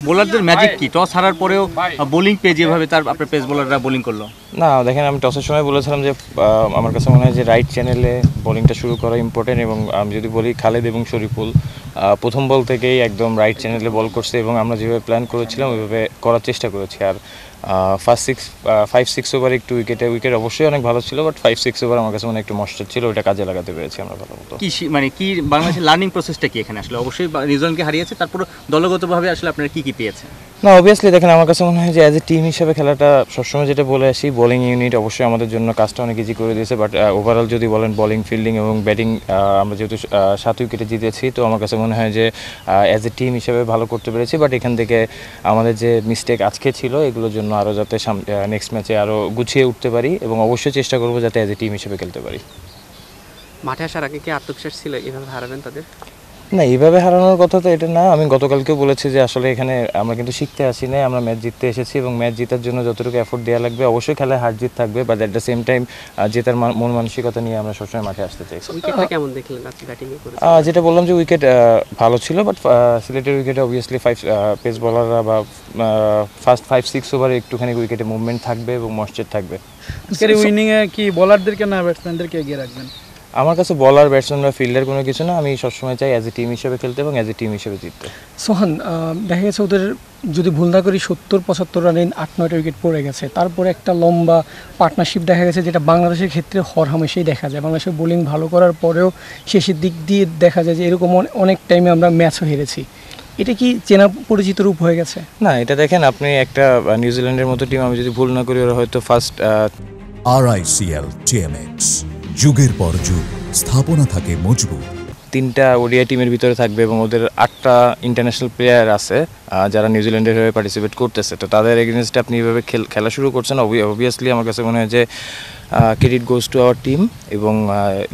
বোলারদের ম্যাজিক কি? টস হারার পরেও বোলিং পেয়ে যেভাবে তার আপনার পেস বোলাররা বোলিং করলো। না দেখেন, আমি টসের সময় বলেছিলাম যে আমার কাছে মনে হয় যে রাইট চ্যানেলে বোলিংটা শুরু করা ইম্পর্টেন্ট, এবং আমি যদি বলি খালেদ এবং শরীফুল প্রথম বল থেকেই একদম রাইট চ্যানেলে বল করছে, এবং আমরা যেভাবে প্ল্যান করেছিলাম ওইভাবে করার চেষ্টা করেছি। আর ফার্স্ট 5-6 ওভার একটু উইকেট অবশ্যই অনেক ভালো ছিল, বাট 5-6 ওভার আমার কাছে মনে একটু মস্টার ছিল, ওটা কাজে লাগাতে পেরেছি আমরা ভালো মতো। মানে কি বাংলাদেশের লার্নিং প্রসেসটা কি এখানে আসলে? অবশ্যই নিউজিল্যান্ডকে হারিয়েছে, তারপর দলগতভাবে আসলে আপনারা কি পেয়েছেন? না অবভিয়াসলি দেখেন, আমার কাছে মনে হয় যে অ্যাজ এ টিম হিসেবে খেলাটা সবসময় যেটা বলে আসি, বোলিং ইউনিট অবশ্যই আমাদের জন্য কাজটা অনেক ইজি করে দিয়েছে, বাট ওভারঅল যদি বলেন বোলিং, ফিল্ডিং এবং ব্যাটিং, আমরা যেহেতু 7 উইকেটে জিতেছি, তো আমার কাছে মনে হয় যে অ্যাজ এ টিম হিসেবে ভালো করতে পেরেছি। বাট এখান থেকে আমাদের যে মিস্টেক আজকে ছিল এগুলোর জন্য আরও যাতে নেক্সট ম্যাচে আরও গুছিয়ে উঠতে পারি, এবং অবশ্যই চেষ্টা করবো যাতে অ্যাজ এ টিম হিসেবে খেলতে পারি। মাঠে আসার আগে কি আত্মবিশ্বাস ছিল এভাবে হারাবেন তাদের? না, এইভাবে হারানোর কথা তো এটা না। আমি গতকালকেও বলেছি যে আসলে এখানে আমরা কিন্তু শিখতে আসি না, আমরা ম্যাচ জিততে এসেছি, এবং ম্যাচ জেতার জন্য যতটুকু এফোর্ট দেওয়া লাগবে, অবশ্যই খেলায় হার জিত থাকবে, but at the same time জেতার মন মানসিকতা নিয়ে আমরা সবসময় মাঠে আসতে চাই। উইকেটটা কেমন দেখলেন আজকে ব্যাটিংয়ে করে? যেটা বললাম যে উইকেট ভালো ছিল, বাট সিলেটের উইকেটে অবভিয়াসলি পেস বলাররা বা ফার্স্ট 5-6 ওভারে একটুখানি উইকেটে মুভমেন্ট থাকবে এবং ময়েশ্চার থাকবে। আজকের উইনিংয়ে কি বোলারদেরকে না ব্যাটসম্যানদেরকে এগিয়ে রাখবেন? আমার কাছে বলার, ব্যাটসম্যান বা ফিল্ডার কোনো কিছু না, আমি সবসময় চাই অ্যাজ এ টিম হিসেবে খেলতে এবং অ্যাজ এ টিম হিসেবে জিততে। সোহান, দেখা গেছে ওদের যদি ভুল না করি 70-75 রানে 8-9টা উইকেট পড়ে গেছে, তারপরে একটা লম্বা পার্টনারশিপ দেখা গেছে, যেটা বাংলাদেশের ক্ষেত্রে হরহামেশাই দেখা যায়। বাংলাদেশের বোলিং ভালো করার পরেও শেষের দিক দিয়ে দেখা যায় যে এরকম অনেক টাইমে আমরা ম্যাচও হেরেছি। এটা কি চেনা পরিচিত রূপ হয়ে গেছে? না, এটা দেখেন, আপনি একটা নিউজিল্যান্ডের মতো টিম, আমি যদি ভুল না করি, ওরা হয়তো ফার্স্ট RICL TMX, যুগের পর যুগ স্থাপনা থাকে মজবুত। 3টা ওডিআই টিমের ভিতরে থাকবে, এবং ওদের 8টা ইন্টারন্যাশনাল প্লেয়ার আছে যারা নিউজিল্যান্ডের হয়ে পার্টিসিপেট করতেছে। তো তাদের এগেনস্টে আপনি এইভাবে খেলা শুরু করছেন, অবভিয়াসলি আমার কাছে মনে হয় যে credit goes to our team, এবং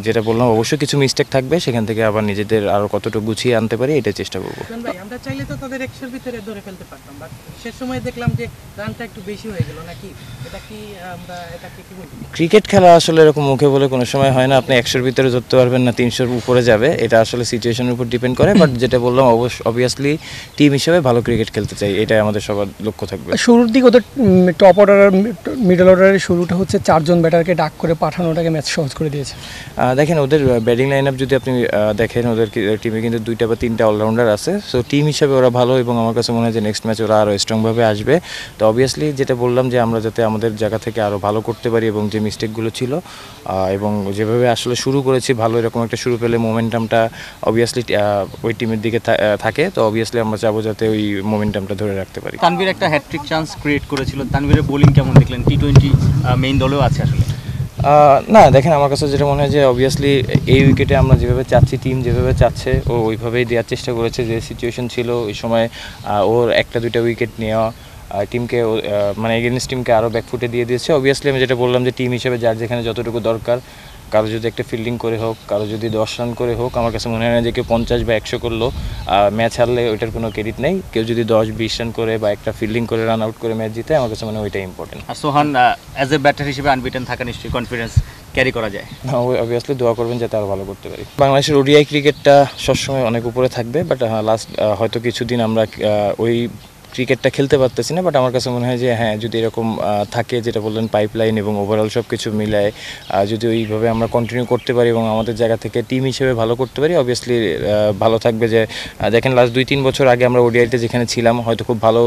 যেটা বললাম অবশ্যই কিছু মিস্টেক থাকবে, সেখান থেকে আবার নিজেদের আরও কতটুকু গুছিয়ে আনতে পারি এটা চেষ্টা করবো। ভাই, আমরা চাইলে তো তাদের 100-এর ভিতরে ধরে ফেলতে পারতাম, বাট শেষ সময় দেখলাম যে রানটা একটু বেশি হয়ে গেল নাকি? এটাকে কি বলবো? ক্রিকেট খেলা আসলে এরকম মুখে বলে কোনো সময় হয় না, আপনি 100-এর ভিতরে ধরতে পারবেন না, 300-এর উপরে যাবে, এটা আসলে সিচুয়েশনের উপর ডিপেন্ড করে। বাট যেটা বললাম, অবভিয়াসলি টিম হিসেবে ভালো ক্রিকেট খেলতে চাই, এটাই আমাদের সবার লক্ষ্য থাকবে। শুরুর দিকে ওদের টপ অর্ডার মিডল অর্ডারের শুরুটা হচ্ছে 4জন ব্যাটারকে ডাক করে পাঠানোটাকে ম্যাচ সহজ করে দিয়েছে। দেখেন, ওদের ব্যাটিং লাইন আপ যদি আপনি দেখেন, ওদের টিমে কিন্তু 2টা বা 3টা অলরাউন্ডার আছে। সো টিম হিসাবে ওরা ভালো, এবং আমার কাছে মনে হয় যে নেক্সট ম্যাচ ওরা আরও স্ট্রংভাবে আসবে। তো অবভিয়াসলি যেটা বললাম যে আমরা যাতে আমাদের জায়গা থেকে আরও ভালো করতে পারি, এবং যে মিস্টেকগুলো ছিল এবং যেভাবে আসলে শুরু করেছি ভালো, এরকম একটা শুরু পেলে মোমেন্টামটা অবভিয়াসলি ওই টিমের দিকে থাকে। তো অবভিয়াসলি আমরা চাবো যাতে ওই মোমেন্টামটা ধরে রাখতে পারি। তানভীর একটা হ্যাটট্রিক চান্স ক্রিয়েট করেছিল, তানভীরের বোলিং কেমন দেখলেন? টি20 মেইন দলেও আছে আসলে। না দেখেন, আমার কাছে যেটা মনে হয় যে অবভিয়াসলি এই উইকেটে আমরা যেভাবে চাচ্ছি, টিম যেভাবে চাচ্ছে, ও ওইভাবেই দেওয়ার চেষ্টা করেছে। যে সিচুয়েশন ছিল ওই সময়, ওর 1-2টা উইকেট নেওয়া টিমকে মানে এগেনস্ট টিমকে আরও ব্যাকফুটে দিয়ে দিয়েছে। অবভিয়াসলি আমি যেটা বললাম যে টিম হিসেবে যার যেখানে যতটুকু দরকার, কারো যদি একটা ফিল্ডিং করে হোক, কারো যদি 10 রান করে হোক, আমার কাছে মনে হয় না যে কেউ 50 বা 100 করলো ম্যাচ হারলে ওইটার কোনো ক্রেডিট নেই। কেউ যদি 10-20 রান করে বা একটা ফিল্ডিং করে রান আউট করে ম্যাচ জিতে, আমার কাছে মনে হয় ওইটাই ইম্পর্টেন্ট। আর সোহান, অ্যাজ এ ব্যাটার হিসেবে আনবিটেন থাকা নিশ্চয়ই কনফিডেন্স ক্যারি করা যায়। অবভিয়াসলি দোয়া করবেন যাতে আরও ভালো করতে পারি। বাংলাদেশের ওডিআই ক্রিকেটটা সবসময় অনেক উপরে থাকবে, বাট লাস্ট হয়তো কিছুদিন আমরা ওই ক্রিকেটটা খেলতে পারতেছি না। বাট আমার কাছে মনে হয় যে হ্যাঁ, যদি এরকম থাকে, যেটা বললেন পাইপলাইন এবং ওভারঅল সব কিছু মিলায় যদি ওইভাবে আমরা কন্টিনিউ করতে পারি এবং আমাদের জায়গা থেকে টিম হিসেবে ভালো করতে পারি, অবভিয়াসলি ভালো থাকবে। যে দেখেন, লাস্ট 2-3 বছর আগে আমরা ওডিআইতে যেখানে ছিলাম, হয়তো খুব ভালো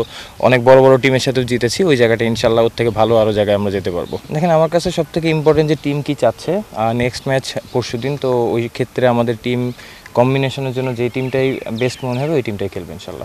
অনেক বড় বড় টিমের সাথেও জিতেছি, ওই জায়গাটা ইনশাল্লাহ ওর থেকে ভালো আরও জায়গায় আমরা যেতে পারবো। দেখেন, আমার কাছে সবথেকে ইম্পর্টেন্ট যে টিম কী চাচ্ছে। নেক্সট ম্যাচ পরশুদিন, তো ওই ক্ষেত্রে আমাদের টিম কম্বিনেশনের জন্য যে টিমটাই বেস্ট মনে হবে ওই টিমটাই খেলবে ইনশাল্লাহ।